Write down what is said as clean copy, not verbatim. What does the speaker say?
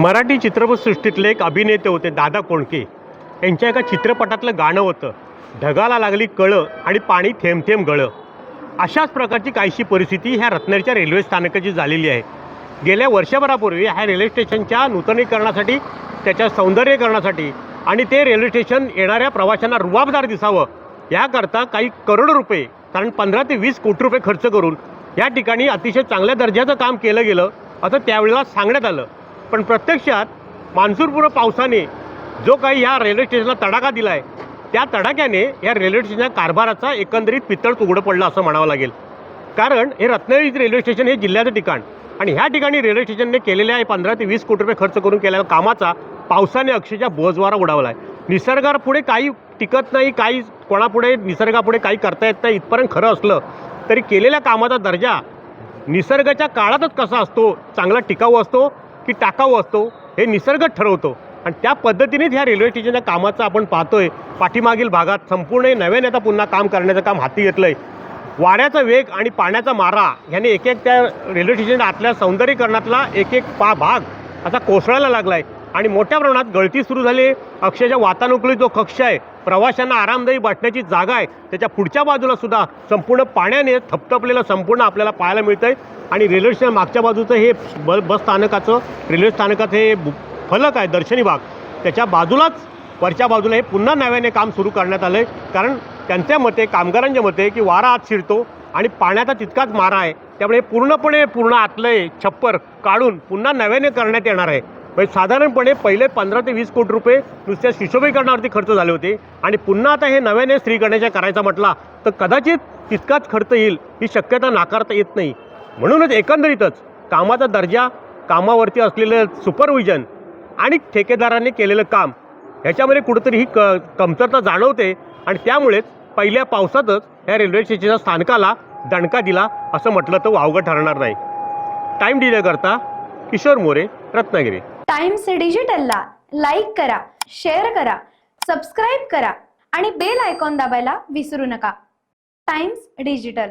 मराठी चित्रपटसृष्टीतले एक अभिनेते होते दादा कोंडके. यांच्या एका चित्रपटातलं गाणं होतं, ढगाला लागली कळं आणि पाणी थेंब थेंब गळं. अशाच प्रकारची काहीशी परिस्थिती ह्या रत्नागिरीच्या रेल्वे स्थानकाची झालेली आहे. गेल्या वर्षभरापूर्वी ह्या रेल्वे स्टेशनच्या नूतनीकरणासाठी, त्याच्या सौंदर्यीकरणासाठी आणि ते रेल्वे स्टेशन येणाऱ्या प्रवाशांना रुबाबदार दिसावं याकरता काही करोडो रुपये, कारण 15 ते 20 कोटी रुपये खर्च करून या ठिकाणी अतिशय चांगल्या दर्जाचं काम केलं गेलं असं त्यावेळेला सांगण्यात आलं. पण प्रत्यक्षात मान्सूनपूर्व पावसाने जो काही ह्या रेल्वे स्टेशनला तडाखा दिला आहे, त्या तडाख्याने या रेल्वे स्टेशनच्या कारभाराचा एकंदरीत पितळ उघडं पडलं असं म्हणावं लागेल. कारण हे रत्नागिरी रेल्वे स्टेशन हे जिल्ह्याचं ठिकाण, आणि ह्या ठिकाणी रेल्वे स्टेशनने केलेल्या 15 ते 20 कोटी रुपये खर्च करून केलेल्या कामाचा पावसाने अक्षरशः बोजवारा उडावला आहे. निसर्गापुढे काही टिकत नाही, काही कोणापुढे निसर्गापुढे काही करता येत नाही इथपर्यंत खरं असलं तरी केलेल्या कामाचा दर्जा निसर्गाच्या काळातच कसा असतो, चांगला टिकाऊ असतो की टाकाऊ असतो हे निसर्गच ठरवतो. आणि त्या पद्धतीनेच ह्या रेल्वे स्टेशनच्या कामाचं आपण पाहतोय. पाठीमागील भागात संपूर्ण नव्याने आता पुन्हा काम करण्याचं काम हाती घेतलं आहे. वाऱ्याचा वेग आणि पाण्याचा मारा ह्याने एक एक त्या रेल्वे स्टेशनच्या आतल्या सौंदर्यीकरणातला एक एक भाग असा कोसळायला लागला आहे आणि मोठ्या प्रमाणात गळती सुरू झाली. अक्षरशः वातानुकूलित जो कक्ष आहे, प्रवाशांना आरामदायी बसण्याची जागा आहे, त्याच्या पुढच्या बाजूला सुद्धा संपूर्ण पाण्याने थपथपलेलं संपूर्ण आपल्याला पाहायला मिळतं आहे. आणि रेल्वे स्टेशन मागच्या बाजूचं हे बस स्थानकाचं, रेल्वे स्थानकाचं हे फलक आहे, दर्शनी भाग, त्याच्या बाजूलाच वरच्या बाजूला हे पुन्हा नव्याने काम सुरू करण्यात आलं आहे. कारण त्यांच्या मते, कामगारांच्या मते, की वारा आत शिरतो आणि पाण्याचा तितकाच मारा आहे, त्यामुळे पूर्ण आतलं छप्पर काढून पुन्हा नव्याने करण्यात येणार आहे. म्हणजे साधारणपणे पहिले 15 ते 20 कोटी रुपये नुसत्या सुशोभीकरणावरती खर्च झाले होते आणि पुन्हा आता हे नव्याने स्त्रीकरणाचा करायचा म्हटला तर कदाचित तितकाच खर्च येईल ही शक्यता नाकारता येत नाही. म्हणूनच एकंदरीतच कामाचा दर्जा, कामावरती असलेलं सुपरविजन आणि ठेकेदारांनी केलेलं काम ह्याच्यामध्ये कुठंतरी ही कमतरता जाणवते. आणि त्यामुळेच पहिल्या पावसातच ह्या रेल्वे स्टेशनच्या स्थानकाला दणका दिला असं म्हटलं तर वावगं ठरणार नाही. टाईम डिलेकरता किशोर मोरे, रत्नागिरी. टाइम्स डिजिटलला लाईक करा, शेअर करा, सबस्क्राईब करा आणि बेल आयकॉन दाबायला विसरू नका. Times digital.